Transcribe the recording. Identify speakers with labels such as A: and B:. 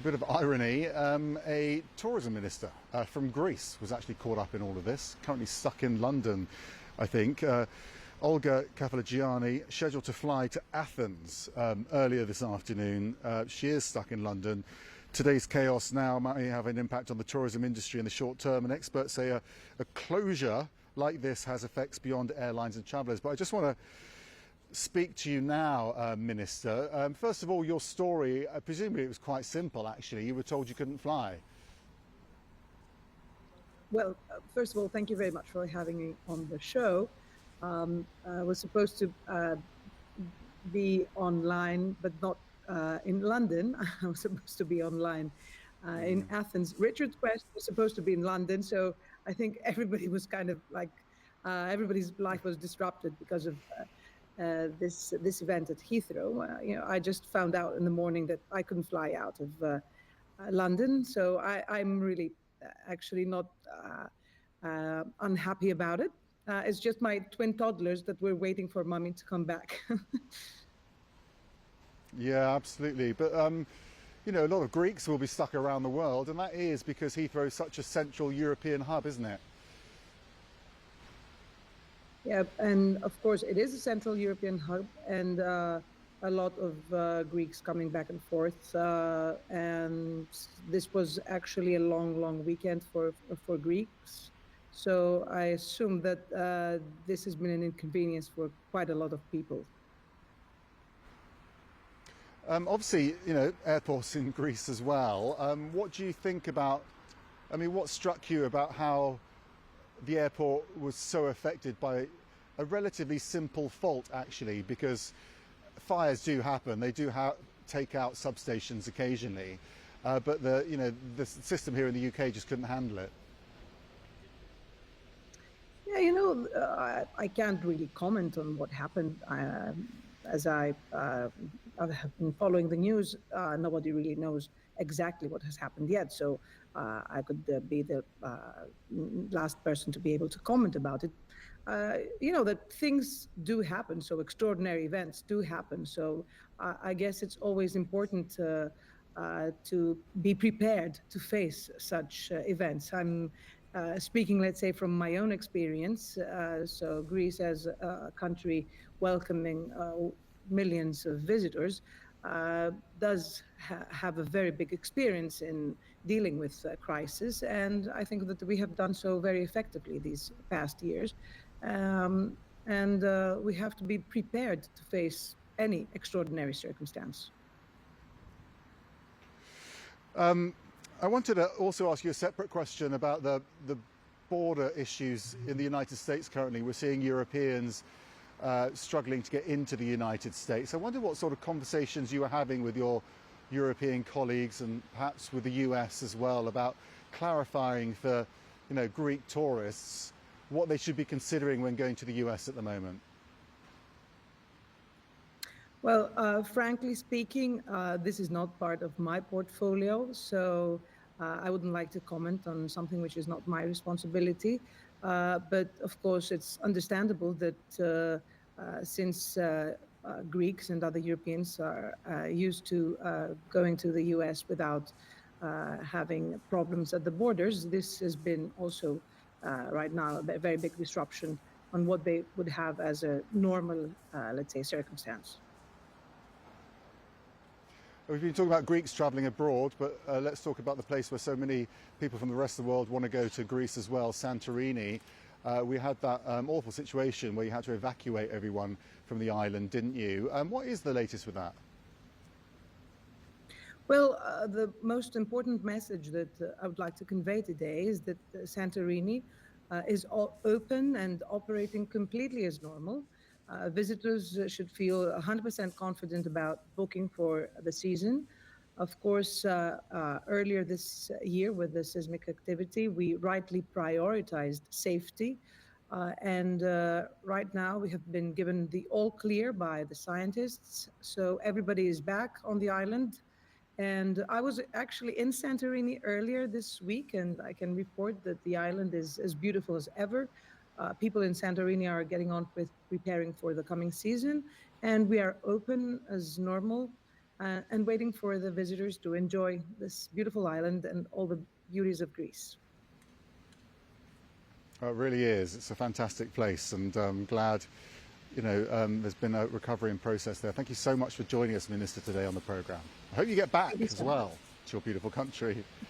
A: Bit of irony, a tourism minister from Greece was actually caught up in all of this, currently stuck in London, I think. Olga Kefalogianni, scheduled to fly to Athens earlier this afternoon. She is stuck in London. Today's chaos now might have an impact on the tourism industry in the short term, and experts say a closure like this has effects beyond airlines and travellers. But I just want to speak to you now, Minister. First of all, your story, presumably it was quite simple actually. You were told you couldn't fly.
B: Well, first of all, thank you very much for having me on the show. I was supposed to be online, but not in London. I was supposed to be online in Athens. Richard's Quest was supposed to be in London, so I think everybody was kind of like, everybody's life was disrupted because of this event at Heathrow. I just found out in the morning that I couldn't fly out of London, so I'm really actually not unhappy about it. It's just my twin toddlers that were waiting for mommy to come back.
A: Yeah, absolutely. But a lot of Greeks will be stuck around the world, and that is because Heathrow is such a central European hub, isn't it?
B: Yeah, and of course it is a Central European hub, and a lot of Greeks coming back and forth. And this was actually a long weekend for Greeks. So I assume that this has been an inconvenience for quite a lot of people.
A: Obviously, airports in Greece as well. What do you think about, what struck you about how the airport was so affected by a relatively simple fault, actually, because fires do happen. They do take out substations occasionally, but the system here in the UK just couldn't handle it.
B: Yeah, I can't really comment on what happened. As I have been following the news, nobody really knows exactly what has happened yet. So I could be the last person to be able to comment about it. That things do happen, so extraordinary events do happen. So I guess it's always important to be prepared to face such events. I'm speaking, let's say, from my own experience. So Greece, as a country welcoming millions of visitors, does have a very big experience in dealing with crisis, and I think that we have done so very effectively these past years. And we have to be prepared to face any extraordinary circumstance.
A: I wanted to also ask you a separate question about the border issues in the United States currently. We're seeing Europeans struggling to get into the United States. I wonder what sort of conversations you were having with your European colleagues and perhaps with the US as well about clarifying for Greek tourists what they should be considering when going to the US at the moment.
B: Well, frankly speaking, this is not part of my portfolio, so I wouldn't like to comment on something which is not my responsibility. But of course, it's understandable that since Greeks and other Europeans are used to going to the US without having problems at the borders, this has been also right now a very big disruption on what they would have as a normal, let's say, circumstance.
A: We've been talking about Greeks travelling abroad, but let's talk about the place where so many people from the rest of the world want to go to, Greece as well, Santorini. We had that awful situation where you had to evacuate everyone from the island, didn't you? What is the latest with that?
B: Well, the most important message that I would like to convey today is that Santorini is open and operating completely as normal. Visitors should feel 100% confident about booking for the season. Of course, earlier this year with the seismic activity, we rightly prioritized safety. And right now we have been given the all clear by the scientists. So everybody is back on the island. And I was actually in Santorini earlier this week, and I can report that the island is as beautiful as ever. People in Santorini are getting on with preparing for the coming season, and we are open as normal. and waiting for the visitors to enjoy this beautiful island and all the beauties of Greece.
A: It really is. It's a fantastic place, and I'm glad, there's been a recovery in process there. Thank you so much for joining us, Minister, today on the programme. I hope you get back as well to your beautiful country.